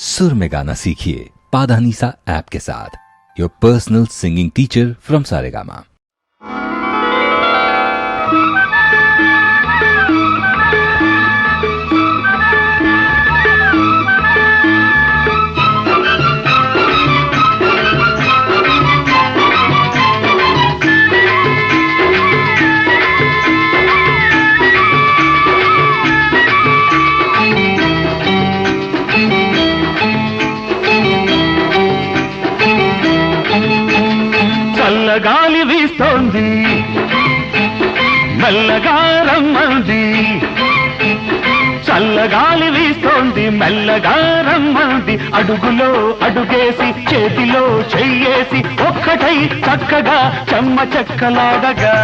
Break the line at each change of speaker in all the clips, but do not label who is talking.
सुर में गाना सीखिए पाधानीसा ऐप के साथ। Your personal singing teacher from Saregama.
గాలి వీస్తోంది మెల్లగా రమ్మంది, చల్లగాలి వీస్తోంది మెల్లగా రమ్మంది, అడుగులో అడుగేసి చేతిలో చెయ్యేసి ఒక్కటై చక్కగా చెమ్మ చెక్కలాడగా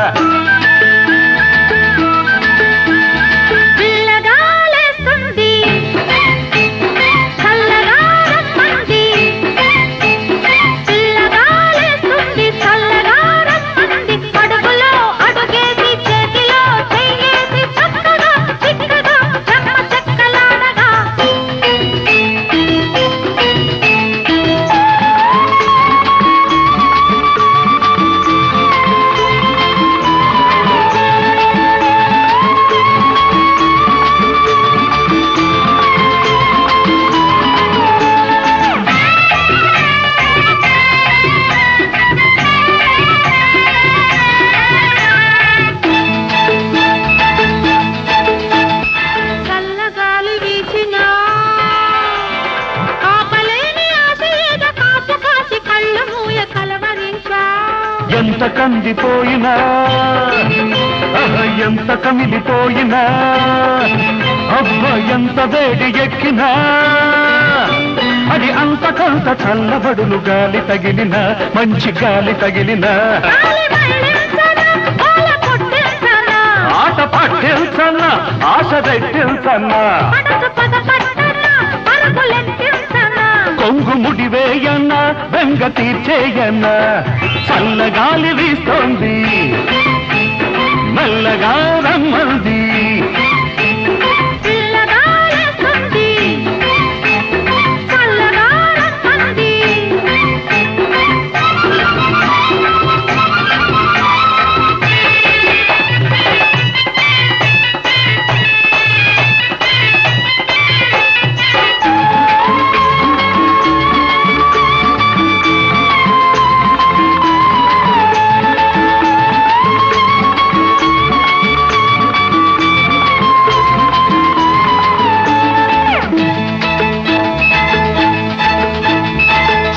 ఎంత కందిపోయినా ఎంత కమిలిపోయినా అబ్బ ఎంత వేడి ఎక్కినా అది అంతకంత చల్లబడును గాలి తగిలిన మంచి గాలి తగిలిన ఆట పట్టించన్న ఆశ పెట్టించన్న కొంగు ముడివేయన్న బెంగ తీర్చేయన్న చల్లగాలి వీస్తోంది మెల్లగా రమ్మంది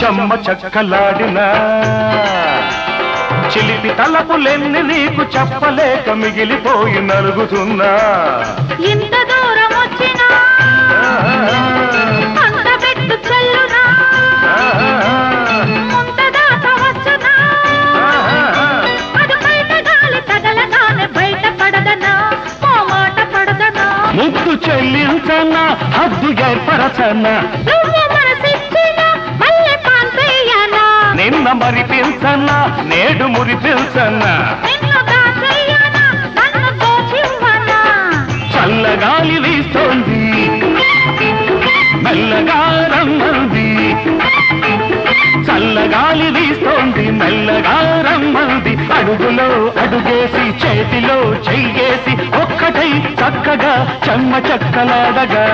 చెమ్మ చక్కలాడిన చిలిపి తలపులెన్ని నీకు చెప్పలేక మిగిలిపోయి నలుగుతున్నా
ఇంత దూరం వచ్చినా అంత పెట్టు చెల్లునా ముంత దాకా వచ్చునా అది బయట గాలి తగలగానే బయట పడదనా ఓ మాట పడదనా
ముద్దు చెల్లించన్నా హద్దు ఏర్పరచన్నా నిన్న మరి పిల్సన్నా నేడు మురి పిల్సన్నా చల్లగాలి వీస్తోంది మెల్లగా రమ్మంది, చల్లగాలి వీస్తోంది మెల్లగా రమ్మంది, అడుగులో అడుగేసి చేతిలో చెయ్యేసి ఒక్కటై చక్కగా చెమ్మ చెక్కలాడగా